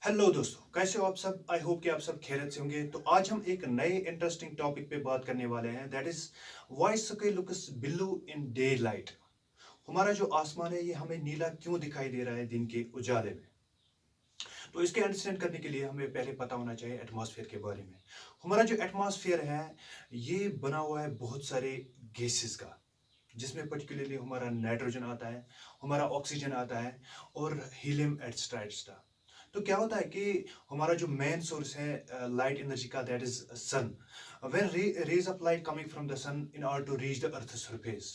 Hello दोस्तों, कैसे हो आप सब। आई होप कि आप सब खैरियत से होंगे। तो आज हम एक नए इंटरेस्टिंग टॉपिक पे बात करने वाले हैं, that is why sky looks blue in day light. हमारा जो आसमान है ये हमें नीला क्यों दिखाई दे रहा है दिन के उजाले में। तो इसके अंडरस्टैंड करने के लिए हमें पहले पता होना चाहिए एटमॉस्फेयर के बारे में। हमारा जो एटमॉस्फेयर है ये बना हुआ है बहुत सारे गैसेस का, जिसमें पर्टिकुलरली हमारा नाइट्रोजन आता है, हमारा ऑक्सीजन आता है और हीलियम एक्स्ट्रा एक्स्ट्रा। तो क्या होता है कि हमारा जो मेन सोर्स है लाइट एनर्जी का, that is sun. When rays of light coming from the sun in order to reach the earth surface,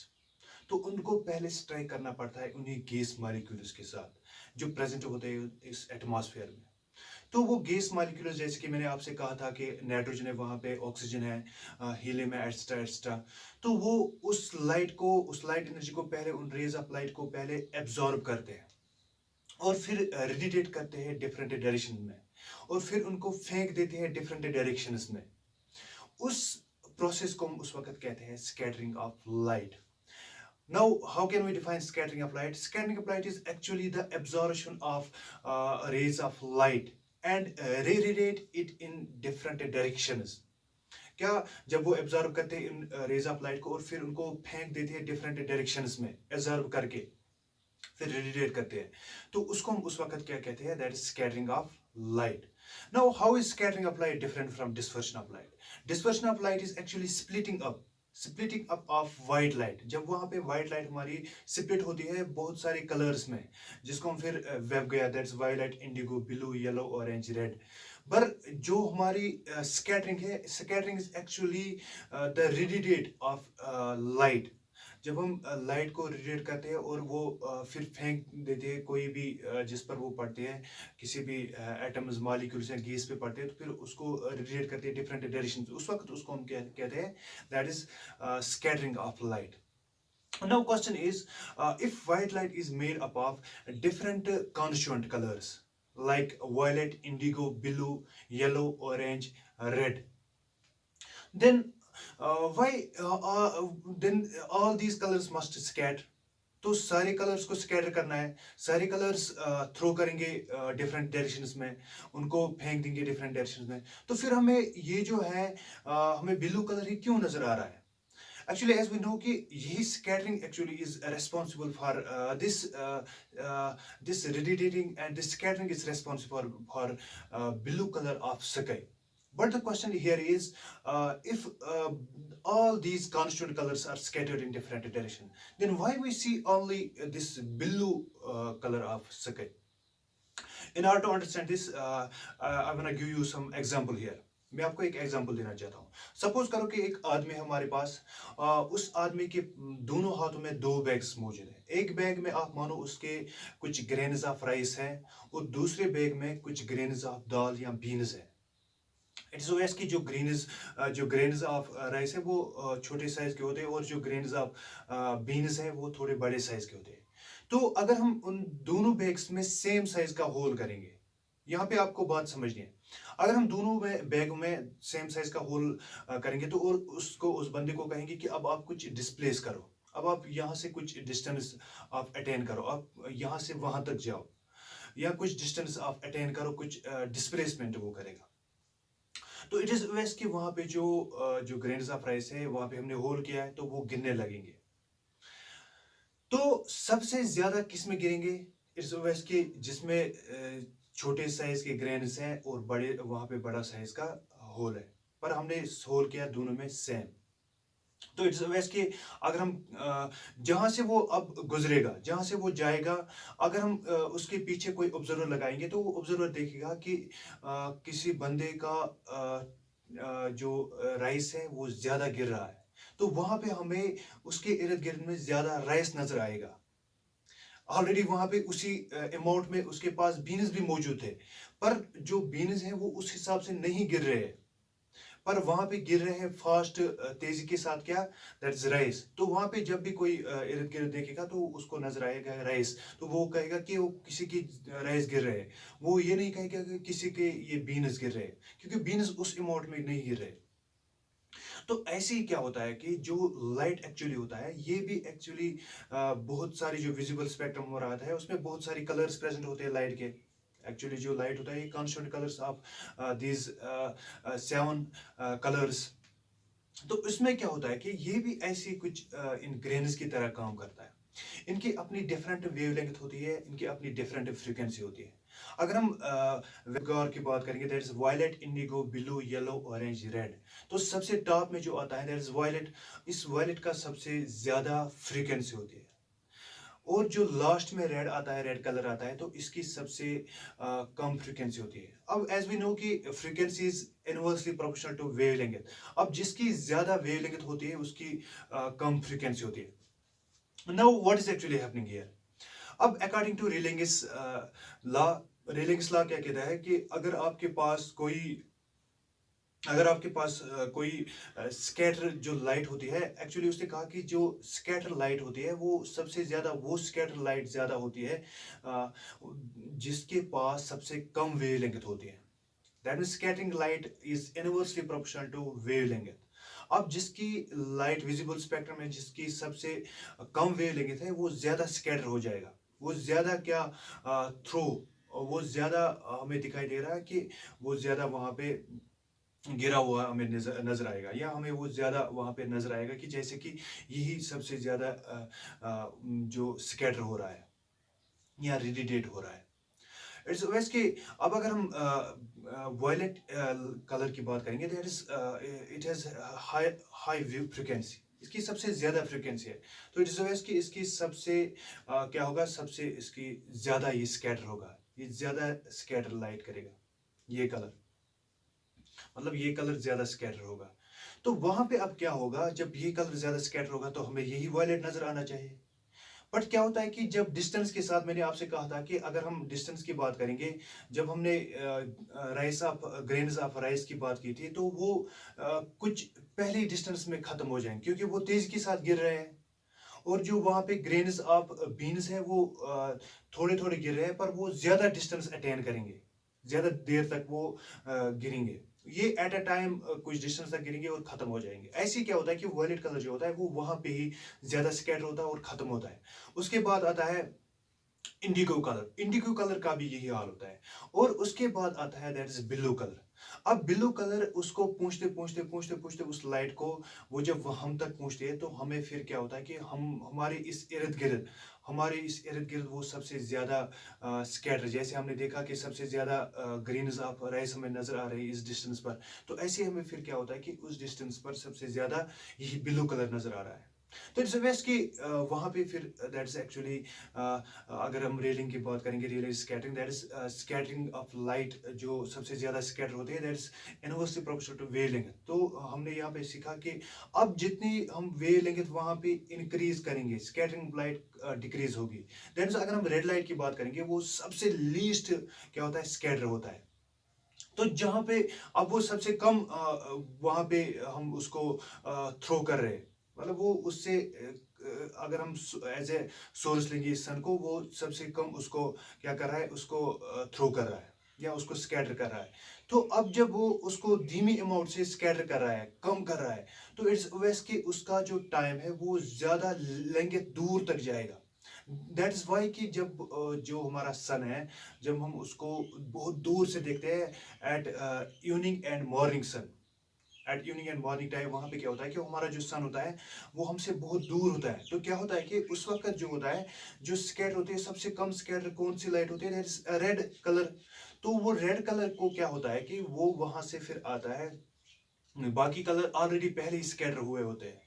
तो उनको पहले स्ट्राइक करना पड़ता है उन्हीं गैस मॉलिक्यूल्स के साथ जो प्रेजेंट होते हैं इस एटमॉस्फेयर में। तो वो गैस मॉलिक्यूल्स, जैसे कि मैंने आपसे कहा था कि नाइट्रोजन है, वहाँ पे ऑक्सीजन है, हीलियम है, एक्स्ट्रा एक्स्ट्रा। तो वो उस लाइट एनर्जी को पहले, उन रेज ऑफ लाइट को पहले एब्जॉर्ब करते हैं और फिर रेडिएट करते हैं डिफरेंट डायरेक्शन में, और फिर उनको फेंक देते हैं डिफरेंट डायरेक्शंस में। उस प्रोसेस को हम उस वक्त कहते हैं scattering of light. Now, how can we define scattering of light? Scattering of light is actually the absorption of rays of light and radiate it in different directions. क्या, जब वो एब्जॉर्ब करते हैं इन रेज ऑफ लाइट को और फिर उनको फेंक देते हैं डिफरेंट डायरेक्शंस में एब्जॉर्ब करके, फिर रेडिएट करते हैं, तो उसको हम उस वक्त क्या कहते हैं, that is scattering of light. Now how is scattering of light different from dispersion of light? Dispersion of light is actually splitting up of white light. जब वहां पे वाइट लाइट हमारी स्प्लिट होती है बहुत सारे कलर्स में, जिसको हम फिर वेब गया, that's violet, indigo, blue, yellow, orange, red. पर जो हमारी स्कैटरिंग है, scattering is actually the radiate of light. जब हम लाइट को रेडिएट करते हैं और वो फिर फेंक देते हैं कोई भी जिस पर वो पड़ते हैं, किसी भी एटम्स, मॉलिक्यूल्स या गैस पे पड़ते हैं, तो फिर उसको रेडिएट करते हैं डिफरेंट डायरेक्शन। उस वक्त उसको हम कहते हैं, that is scattering of light. Now question is, if white light is made up of different constituent colors like violet, indigo, blue, yellow, orange, red, then why then all these colors must scatter। तो सारे colours को scatter करना है, सारे colours throw करेंगे different directions में, उनको फेंक देंगे डिफरेंट डायरेक्शंस में। तो फिर हमें ये जो है हमें ब्लू कलर ही क्यों नजर आ रहा है? एक्चुअली एज वी नो कि यही scattering actually is responsible for this radiating, and this scattering is responsible for blue color of sky. But the question here is, if all these constituent colors are scattered in different direction, then why we see only this blue color of sky? In order to understand this, I want to give you some example here. मैं आपको एक example देना चाहता हूँ। Suppose करो कि एक आदमी है हमारे पास, उस आदमी के दोनों हाथों में दो बैग्स मौजूद हैं। एक बैग में आप मानो उसके कुछ ग्रेन्स ऑफ राइस है, और दूसरे बैग में कुछ ग्रेन्स ऑफ दाल या बीन्स है। इट्स ओएस की जो ग्रेन्स ऑफ राइस है वो छोटे साइज के होते हैं, और जो ग्रेन्स ऑफ बीन्स है वो थोड़े बड़े साइज के होते हैं। तो अगर हम उन दोनों बैग्स में सेम साइज का होल करेंगे, यहाँ पे आपको बात समझनी है। अगर हम दोनों बैग में सेम साइज का होल करेंगे, तो और उसको, उस बंदे को कहेंगे कि अब आप कुछ डिस्प्लेस करो, अब आप यहाँ से कुछ डिस्टेंस आप अटेन करो, आप यहाँ से वहां तक जाओ, या कुछ डिस्टेंस आप अटेन करो, कुछ डिस्प्लेसमेंट वो करेगा। तो इट इज वेस कि वहां पे जो ग्रेन्स ऑफ राइस है वहां पे हमने होल किया है, तो वो गिरने लगेंगे। तो सबसे ज्यादा किस में गिरेंगे? इट्स वेस कि जिसमें छोटे साइज के ग्रेन्स हैं और बड़े, वहां पे बड़ा साइज का होल है, पर हमने होल किया दोनों में सेम। तो इट्स वेस कि अगर हम जहां से वो अब गुजरेगा, जहां से वो जाएगा, अगर हम उसके पीछे कोई ऑब्जर्वर लगाएंगे, तो वो ऑब्जर्वर देखेगा कि किसी बंदे का जो राइस है वो ज्यादा गिर रहा है। तो वहां पे हमें उसके इर्द गिर्द में ज्यादा राइस नजर आएगा। ऑलरेडी वहां पे उसी अमाउंट में उसके पास बीन्स भी मौजूद थे, पर जो बीन्स हैं वो उस हिसाब से नहीं गिर रहे हैं, पर वहां पे गिर रहे हैं फास्ट, तेजी के साथ, क्या, दैट इज राइस। तो वहां पे जब भी कोई इर्द गिर्द देखेगा तो उसको नजर आएगा राइस, तो वो कहेगा कि वो किसी की राइस गिर रहे हैं। वो ये नहीं कहेगा कि किसी के ये बीन्स गिर रहे हैं, क्योंकि बीन्स उस अमाउंट में नहीं गिर रहे। तो ऐसे ही क्या होता है कि जो लाइट एक्चुअली होता है, ये भी एक्चुअली बहुत सारी जो विजिबल स्पेक्ट्रम हो रहा है उसमें बहुत सारी कलर्स प्रेजेंट होते हैं लाइट के। एक्चुअली जो लाइट होता है ये constant colours of these 7 colours. तो इसमें क्या होता है कि ये भी ऐसी कुछ इन ग्रेन्स की तरह काम करता है। इनकी अपनी डिफरेंट वेवलेंथ होती है, इनकी अपनी डिफरेंट फ्रीक्वेंसी होती है। अगर हम वेवगार की बात करेंगे, that is violet, indigo, blue, yellow, orange, red. तो सबसे टॉप में जो आता है दैट इज वायलेट। इस वायलेट का सबसे ज्यादा फ्रीक्वेंसी होती है। और जो लास्ट में रेड आता है, रेड कलर आता है, तो इसकी सबसे कम फ्रीक्वेंसी होती है। अब एज वी नो कि frequency is inversely proportional to wavelength. अब जिसकी ज्यादा वेवलेंथ होती है उसकी कम फ्रीक्वेंसी होती है। Now what is actually happening here? अब अकॉर्डिंग टू रेलिंगिस लॉ, रेलिंगिस लॉ क्या कहता है कि अगर आपके पास कोई स्कैटर जो लाइट होती है, एक्चुअली उसने कहा कि जो स्कैटर लाइट होती है वो सबसे ज्यादा, वो स्कैटर लाइट ज्यादा होती है जिसके पास सबसे कम वेवलेंथ होती है। That means scattering light is inversely proportional to wavelength. अब जिसकी लाइट विजिबल स्पेक्ट्रम में जिसकी सबसे कम वेवलेंथ है वो ज्यादा स्कैटर हो जाएगा, वो ज्यादा क्या थ्रो, वो ज्यादा हमें दिखाई दे रहा है कि वो ज्यादा वहां पे गिरा हुआ हमें नजर आएगा, या हमें वो ज्यादा वहां पे नजर आएगा कि जैसे कि यही सबसे ज्यादा जो स्कैटर हो रहा है या रेडिएट हो रहा है। इट्स वैसे कि अब अगर हम वायलेट कलर की बात करेंगे, that is it has high high frequency, इसकी सबसे ज्यादा फ्रीक्वेंसी है। तो इट इज वैसे कि इसकी सबसे क्या होगा, सबसे इसकी ज्यादा ये स्कैटर होगा, ये ज्यादा स्कैटर लाइट करेगा। ये कलर मतलब ये कलर ज्यादा स्कैटर होगा। तो वहां पे अब क्या होगा, जब ये कलर ज्यादा स्कैटर होगा तो हमें यही वायलेट नजर आना चाहिए। बट क्या होता है कि जब डिस्टेंस के साथ, मैंने आपसे कहा था कि अगर हम डिस्टेंस की बात करेंगे, जब हमने rice of grains of rice की बात की थी, तो वो कुछ पहले ही डिस्टेंस में खत्म हो जाएंगे क्योंकि वो तेजी के साथ गिर रहे हैं। और जो वहां पे ग्रेन्स ऑफ बीन्स है वो थोड़े थोड़े गिर रहे हैं, पर वो ज्यादा डिस्टेंस अटेन करेंगे, ज्यादा देर तक वो गिरेंगे। ये एट अ टाइम कुछ डिस्टेंस तक गिरेंगे और खत्म हो जाएंगे। ऐसे क्या होता है कि वायलेट कलर जो होता है वो वहां पे ही ज्यादा स्कैटर होता है और खत्म होता है। उसके बाद आता है इंडिगो कलर। इंडिगो कलर का भी यही हाल होता है। और उसके बाद आता है दैट इज ब्लू कलर। अब ब्लू कलर उसको पूछते पूछते पूछते पूछते उस लाइट को, वो जब वो हम तक पूछती है तो हमें फिर क्या होता है कि हमारे इस इर्द गिर्द वो सबसे ज्यादा स्कैटर, जैसे हमने देखा कि सबसे ज्यादा ग्रीन्स ऑफ राइस हमें नजर आ रही है इस डिस्टेंस पर, तो ऐसे हमें फिर क्या होता है कि उस डिस्टेंस पर सबसे ज्यादा यही ब्लू कलर नजर आ रहा है। तो इट्स वेस्ट कि वहां पे फिर दैट्स एक्चुअली, अगर हम रेलिंग की बात करेंगे, Rayleigh is scattering, that is scattering of light, जो सबसे ज्यादा स्कैटर होते हैं, that is inversely proportional to wavelength. तो हमने यहाँ पे सीखा कि अब जितनी हम वेवलेंथ वहां पे इंक्रीज करेंगे, स्कैटरिंग लाइट डिक्रीज होगी। दैट इज, अगर हम रेड लाइट की बात करेंगे, वो सबसे लीस्ट क्या होता है, स्कैटर होता है। तो जहां पे अब वो सबसे कम वहां पे हम उसको थ्रो कर रहे हैं, मतलब वो उससे अगर हम एज ए सोर्स लेंगे इस सन को, वो सबसे कम उसको क्या कर रहा है, उसको थ्रो कर रहा है या उसको स्कैटर कर रहा है। तो अब जब वो उसको धीमी अमाउंट से स्कैटर कर रहा है, कम कर रहा है, तो इट्स वैसे कि उसका जो टाइम है वो ज्यादा लेंगे, दूर तक जाएगा। दैट इज वाई कि जब जो हमारा सन है, जब हम उसको बहुत दूर से देखते हैं at evening and morning sun, at evening and morning time, वहां पे क्या होता है कि हमारा जो सन होता है वो हमसे बहुत दूर होता है। तो क्या होता है कि उस वक्त जो होता है, जो स्कैटर होते हैं, सबसे कम स्कैटर कौन सी लाइट होती है, रेड कलर। तो वो रेड कलर को क्या होता है कि वो वहां से फिर आता है, बाकी कलर ऑलरेडी पहले ही स्कैटर हुए होते हैं,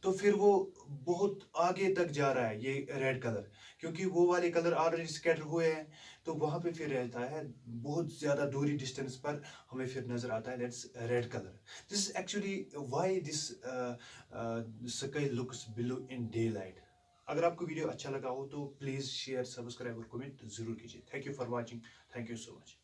तो फिर वो बहुत आगे तक जा रहा है ये रेड कलर, क्योंकि वो वाले कलर ऑलरेडी स्कैटर हुए हैं। तो वहां पे फिर रहता है बहुत ज्यादा दूरी डिस्टेंस पर हमें फिर नजर आता है, that's red colour. This is actually why this sky looks blue in day light. अगर आपको वीडियो अच्छा लगा हो तो प्लीज शेयर, सब्सक्राइब और कमेंट जरूर कीजिए। Thank you for watching. Thank you so much.